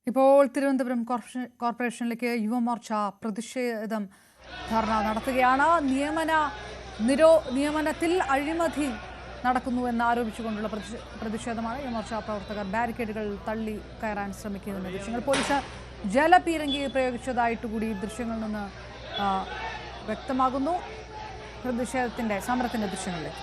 ഇപ്പോൾ തിരുവനന്തപുരം കോർപ്പറേഷനിലേക്ക് യുവമോർച്ച പ്രതിഷേധം ധർണ നടത്തുകയാണ്. നിയമനത്തിൽ അഴിമതി നടക്കുന്നു എന്നാരോപിച്ചുകൊണ്ടുള്ള പ്രതിഷേധമാണ്. യുവമോർച്ച പ്രവർത്തകർ ബാരിക്കേഡുകൾ തള്ളി കയറാൻ ശ്രമിക്കുന്ന ദൃശ്യങ്ങൾ. പോലീസ് ജലപീരങ്കി പ്രയോഗിച്ചതായിട്ടുകൂടി ദൃശ്യങ്ങളിൽ നിന്ന് വ്യക്തമാകുന്നു. സമരത്തിന്റെ ദൃശ്യങ്ങളിലേക്ക്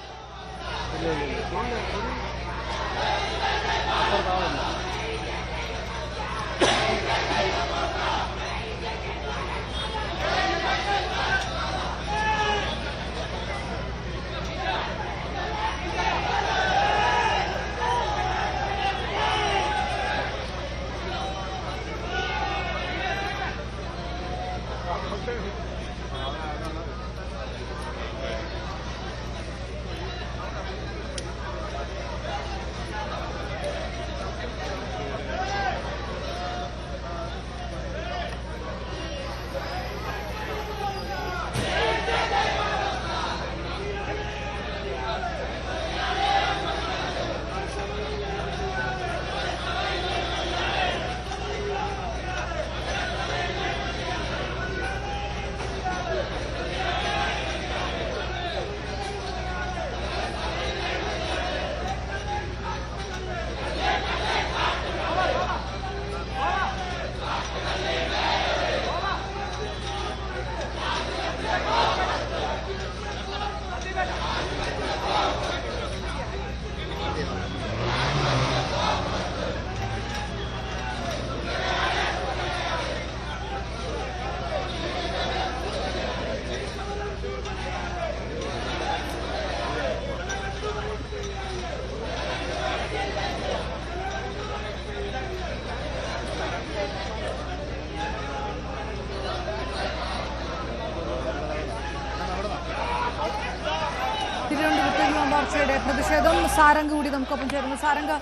മോർച്ചയുടെ പ്രതിഷേധം സാരംഗ് കൂടി നമുക്കൊപ്പം ചേരുന്നു. സാരംഗ്,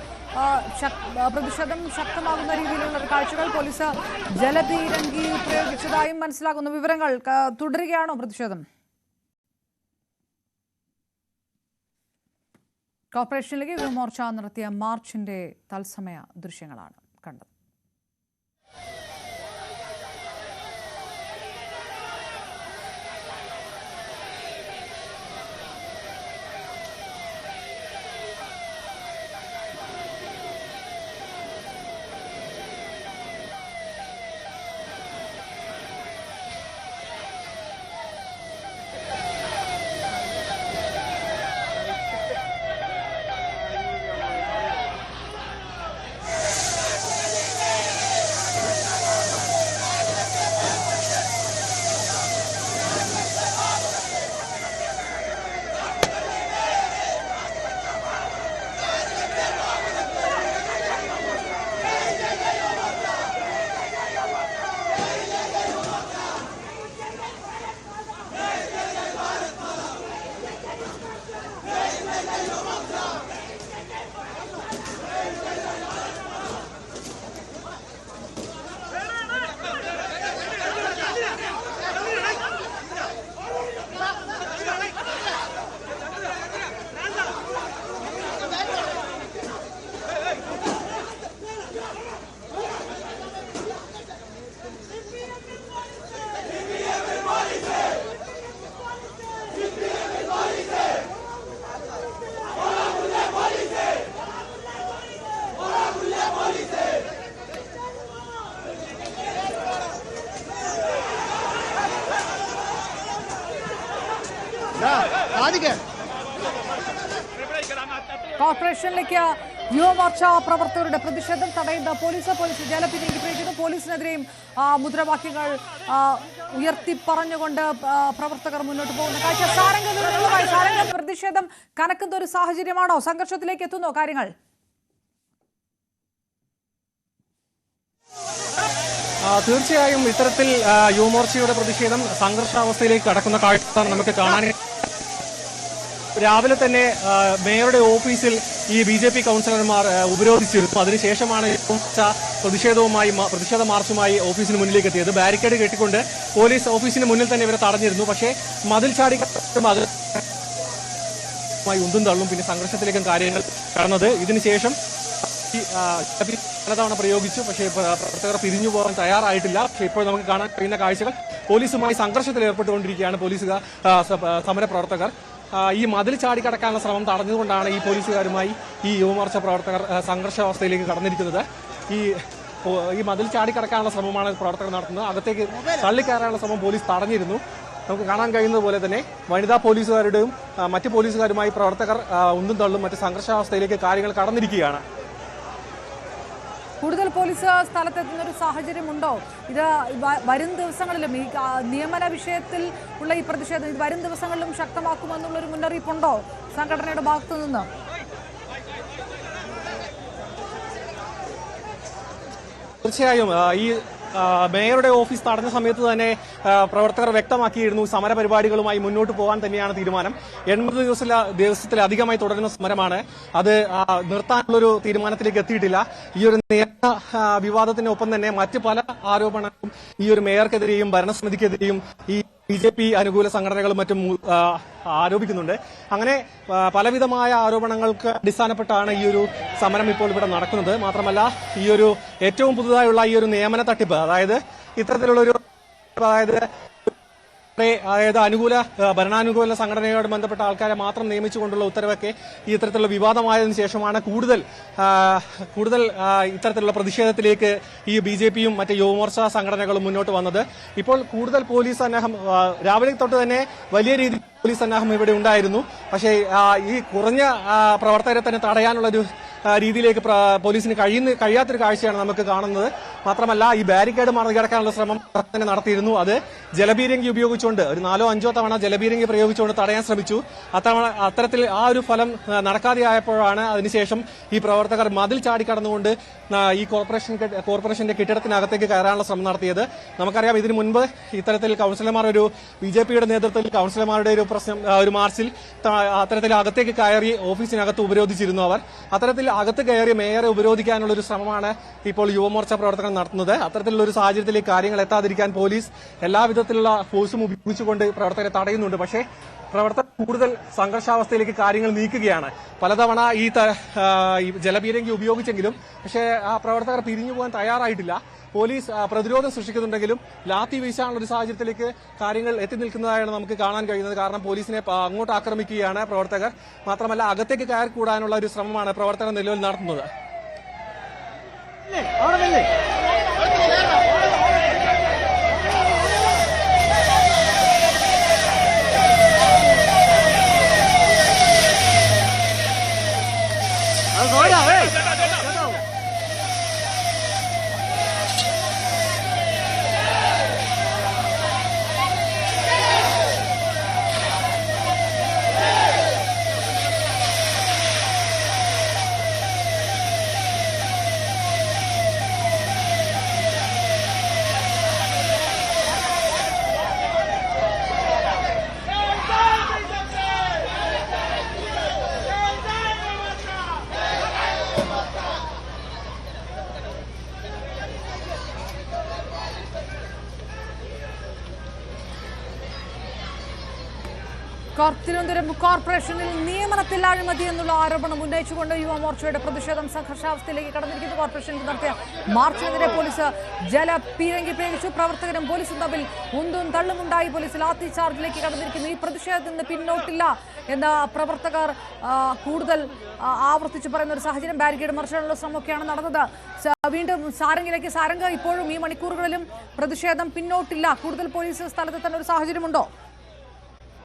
പ്രതിഷേധം ശക്തമാകുന്ന രീതിയിലുള്ള കാഴ്ചകൾ, പോലീസ് ജലപീരങ്കി പ്രയോഗിച്ചതായും മനസ്സിലാകുന്ന വിവരങ്ങൾ. തുടരുകയാണോ പ്രതിഷേധം? കോർപ്പറേഷനിലേക്ക് യുവമോർച്ച നടത്തിയ മാർച്ചിന്റെ തത്സമയ ദൃശ്യങ്ങളാണ് കണ്ടത്. കോർപ്പറേഷനിലേക്ക് യുവമോർച്ച പ്രവർത്തകരുടെ പ്രതിഷേധം തടയുന്ന പോലീസ് ജലപീരങ്കി പ്രയോഗിക്കുന്നു. പോലീസിനെതിരെയും മുദ്രാവാക്യങ്ങൾ ഉയർത്തി പറഞ്ഞുകൊണ്ട് പ്രവർത്തകർ മുന്നോട്ട് പോകുന്ന കാഴ്ച. സാരംഗ, പ്രതിഷേധം കനക്കുന്ന ഒരു സാഹചര്യമാണോ? സംഘർഷത്തിലേക്ക് എത്തുന്നോ കാര്യങ്ങൾ? തീർച്ചയായും ഇത്തരത്തിൽ യുവമോർച്ചയുടെ പ്രതിഷേധം സംഘർഷാവസ്ഥയിലേക്ക് കടക്കുന്ന കാഴ്ച നമുക്ക് കാണാൻ. രാവിലെ തന്നെ മേയറുടെ ഓഫീസിൽ ഈ BJP കൗൺസിലർമാർ ഉപരോധിച്ചിരുന്നു. അതിനുശേഷമാണ് പ്രതിഷേധ മാർച്ചുമായി ഓഫീസിന് മുന്നിലേക്ക് എത്തിയത്. ബാരിക്കേഡ് കെട്ടിക്കൊണ്ട് പോലീസ് ഓഫീസിന് മുന്നിൽ തന്നെ ഇവരെ തടഞ്ഞിരുന്നു. പക്ഷേ മതിൽ ചാടി ഉന്തും തള്ളും പിന്നെ സംഘർഷത്തിലേക്കും കാര്യങ്ങൾ കടന്നത്. ഇതിനുശേഷം ഈ പലതവണ പ്രയോഗിച്ചു. പക്ഷേ പ്രവർത്തകർ പിരിഞ്ഞു പോകാൻ തയ്യാറായിട്ടില്ല. പക്ഷേ ഇപ്പോൾ നമുക്ക് കാണാൻ കഴിയുന്ന കാഴ്ചകൾ പോലീസുമായി സംഘർഷത്തിൽ ഏർപ്പെട്ടുകൊണ്ടിരിക്കുകയാണ് പോലീസുകാർ, സമരപ്രവർത്തകർ. ഈ മതിൽ ചാടിക്കടക്കാനുള്ള ശ്രമം തടഞ്ഞുകൊണ്ടാണ് ഈ പോലീസുകാരുമായി ഈ യുവമോർച്ച പ്രവർത്തകർ സംഘർഷാവസ്ഥയിലേക്ക് കടന്നിരിക്കുന്നത്. ഈ മതിൽ ചാടിക്കടക്കാനുള്ള ശ്രമമാണ് പ്രവർത്തകർ നടത്തുന്നത്. അകത്തേക്ക് തള്ളിക്കയറാനുള്ള ശ്രമം പോലീസ് തടഞ്ഞിരുന്നു. നമുക്ക് കാണാൻ കഴിയുന്നത് പോലെ തന്നെ വനിതാ പോലീസുകാരുടെയും മറ്റ് പോലീസുകാരുമായി പ്രവർത്തകർ ഉന്തും തള്ളും മറ്റ് സംഘർഷാവസ്ഥയിലേക്ക് കാര്യങ്ങൾ കടന്നിരിക്കുകയാണ്. കൂടുതൽ പോലീസ് സ്ഥലത്തെത്തുന്ന ഒരു സാഹചര്യമുണ്ടോ? ഇത് വരും ദിവസങ്ങളിലും ഈ നിയമന വിഷയത്തിൽ ഉള്ള ഈ പ്രതിഷേധം ഇത് വരും ദിവസങ്ങളിലും ശക്തമാക്കുമെന്നുള്ളൊരു മുന്നറിയിപ്പുണ്ടോ സംഘടനയുടെ ഭാഗത്തു നിന്ന്? തീർച്ചയായും ഈ മേയറുടെ ഓഫീസ് തടഞ്ഞ സമയത്ത് തന്നെ പ്രവർത്തകർ വ്യക്തമാക്കിയിരുന്നു സമരപരിപാടികളുമായി മുന്നോട്ട് പോകാൻ തന്നെയാണ് തീരുമാനം. 80 ദിവസത്തിലധികമായി തുടരുന്ന സമരമാണ്. അത് നിർത്താനുള്ളൊരു തീരുമാനത്തിലേക്ക് എത്തിയിട്ടില്ല. ഈ ഒരു നിയമ വിവാദത്തിനൊപ്പം തന്നെ മറ്റ് പല ആരോപണങ്ങളും ഈ ഒരു മേയർക്കെതിരെയും ഭരണസമിതിക്കെതിരെയും ഈ BJP അനുകൂല സംഘടനകളും മറ്റും ആരോപിക്കുന്നുണ്ട്. അങ്ങനെ പലവിധമായ ആരോപണങ്ങൾക്ക് അടിസ്ഥാനപ്പെട്ടാണ് ഈ ഒരു സമരം ഇപ്പോൾ ഇവിടെ നടക്കുന്നത്. മാത്രമല്ല ഈ ഒരു ഏറ്റവും പുതുതായുള്ള ഈ ഒരു നിയമന തട്ടിപ്പ്, അതായത് ഇത്തരത്തിലുള്ളൊരു അനുകൂല ഭരണാനുകൂല സംഘടനയോട് ബന്ധപ്പെട്ട ആൾക്കാരെ മാത്രം നിയമിച്ചുകൊണ്ടുള്ള ഉത്തരവൊക്കെ ഈ ഇത്തരത്തിലുള്ള വിവാദമായതിനു ശേഷമാണ് കൂടുതൽ ഇത്തരത്തിലുള്ള പ്രതിഷേധത്തിലേക്ക് ഈ BJPയും മറ്റ് യുവമോർച്ച സംഘടനകളും മുന്നോട്ട് വന്നത്. ഇപ്പോൾ കൂടുതൽ പോലീസ് സന്നാഹം രാവിലെ തൊട്ട് തന്നെ വലിയ രീതിയിൽ പോലീസ് സന്നാഹം ഇവിടെ ഉണ്ടായിരുന്നു. പക്ഷേ ഈ കുറഞ്ഞ പ്രവർത്തകരെ തന്നെ തടയാനുള്ളൊരു രീതിയിലേക്ക് പോലീസിന് കഴിയാത്തൊരു കാഴ്ചയാണ് നമുക്ക് കാണുന്നത്. മാത്രമല്ല ഈ ബാരിക്കേഡ് മറികടക്കാനുള്ള ശ്രമം തന്നെ നടത്തിയിരുന്നു. അത് ജലപീരങ്കി ഉപയോഗിച്ചുകൊണ്ട് ഒരു 4-5 തവണ ജലപീരങ്കി പ്രയോഗിച്ചുകൊണ്ട് തടയാൻ ശ്രമിച്ചു. അത്തരത്തിൽ ആ ഒരു ഫലം നടക്കാതെയായപ്പോഴാണ് അതിനുശേഷം ഈ പ്രവർത്തകർ മതിൽ ചാടിക്കടന്നുകൊണ്ട് ഈ കോർപ്പറേഷന്റെ കെട്ടിടത്തിനകത്തേക്ക് കയറാനുള്ള ശ്രമം നടത്തിയത്. നമുക്കറിയാം, ഇതിനു മുൻപ് ഇത്തരത്തിൽ കൌൺസിലർമാർ ഒരു BJPയുടെ നേതൃത്വത്തിൽ കൌൺസിലർമാരുടെ ഒരു മാർച്ചിൽ അത്തരത്തിൽ അകത്തേക്ക് കയറി ഓഫീസിനകത്ത് ഉപരോധിച്ചിരുന്നു. അവർ അത്തരത്തിൽ അകത്ത് കയറി മേയറെ ഉപരോധിക്കാനുള്ള ഒരു ശ്രമമാണ് ഇപ്പോൾ യുവമോർച്ച പ്രവർത്തകർ നടത്തുന്നത്. അത്തരത്തിലുള്ള ഒരു സാഹചര്യത്തിലേക്ക് കാര്യങ്ങൾ എത്താതിരിക്കാൻ പോലീസ് എല്ലാവിധത്തിലുള്ള ഫോഴ്സും ഉപയോഗിച്ചുകൊണ്ട് പ്രവർത്തകരെ തടയുന്നുണ്ട്. പക്ഷേ പ്രവർത്തകർ കൂടുതൽ സംഘർഷാവസ്ഥയിലേക്ക് കാര്യങ്ങൾ നീക്കുകയാണ്. പലതവണ ഈ ജലപീരങ്കി ഉപയോഗിച്ചെങ്കിലും പക്ഷേ ആ പ്രവർത്തകർ പിരിഞ്ഞു പോകാൻ തയ്യാറായിട്ടില്ല. പോലീസ് പ്രതിരോധം സൃഷ്ടിക്കുന്നുണ്ടെങ്കിലും ലാത്തി വീശാനുള്ള ഒരു സാഹചര്യത്തിലേക്ക് കാര്യങ്ങൾ എത്തി നിൽക്കുന്നതായാണ് നമുക്ക് കാണാൻ കഴിയുന്നത്. കാരണം പോലീസിനെ അങ്ങോട്ട് ആക്രമിക്കുകയാണ് പ്രവർത്തകർ. മാത്രമല്ല അകത്തേക്ക് കയറി കൂടാനുള്ള ഒരു ശ്രമമാണ് പ്രവർത്തകർ നിലവിൽ നടത്തുന്നത്. തിരുവനന്തപുരം കോർപ്പറേഷനിൽ നിയമനത്തിൽ അഴിമതി എന്നുള്ള ആരോപണം ഉന്നയിച്ചുകൊണ്ട് യുവമോർച്ചയുടെ പ്രതിഷേധം സംഘർഷാവസ്ഥയിലേക്ക് കടന്നിരിക്കുന്നു. കോർപ്പറേഷനിൽ നടത്തിയ മാർച്ചിനെതിരെ പോലീസ് ജലപീരങ്കി പ്രയോഗിച്ചു. പ്രവർത്തകരും പോലീസും തമ്മിൽ ഉന്തും തള്ളുമുണ്ടായി. പോലീസ് ലാത്തി ചാർജിലേക്ക് കടന്നിരിക്കുന്നു. ഈ പ്രതിഷേധത്തിൽ നിന്ന് പിന്നോട്ടില്ല എന്ന പ്രവർത്തകർ കൂടുതൽ ആവർത്തിച്ചു പറയുന്ന ഒരു സാഹചര്യം. ബാരിക്കേഡ് മറിച്ചിടാനുള്ള ശ്രമമൊക്കെയാണ് നടന്നത്. വീണ്ടും സാരംഗിലേക്ക്. സാരംഗ്, ഇപ്പോഴും ഈ മണിക്കൂറുകളിലും പ്രതിഷേധം പിന്നോട്ടില്ല. കൂടുതൽ പോലീസ് സ്ഥലത്ത് തന്നെ ഒരു സാഹചര്യമുണ്ടോ?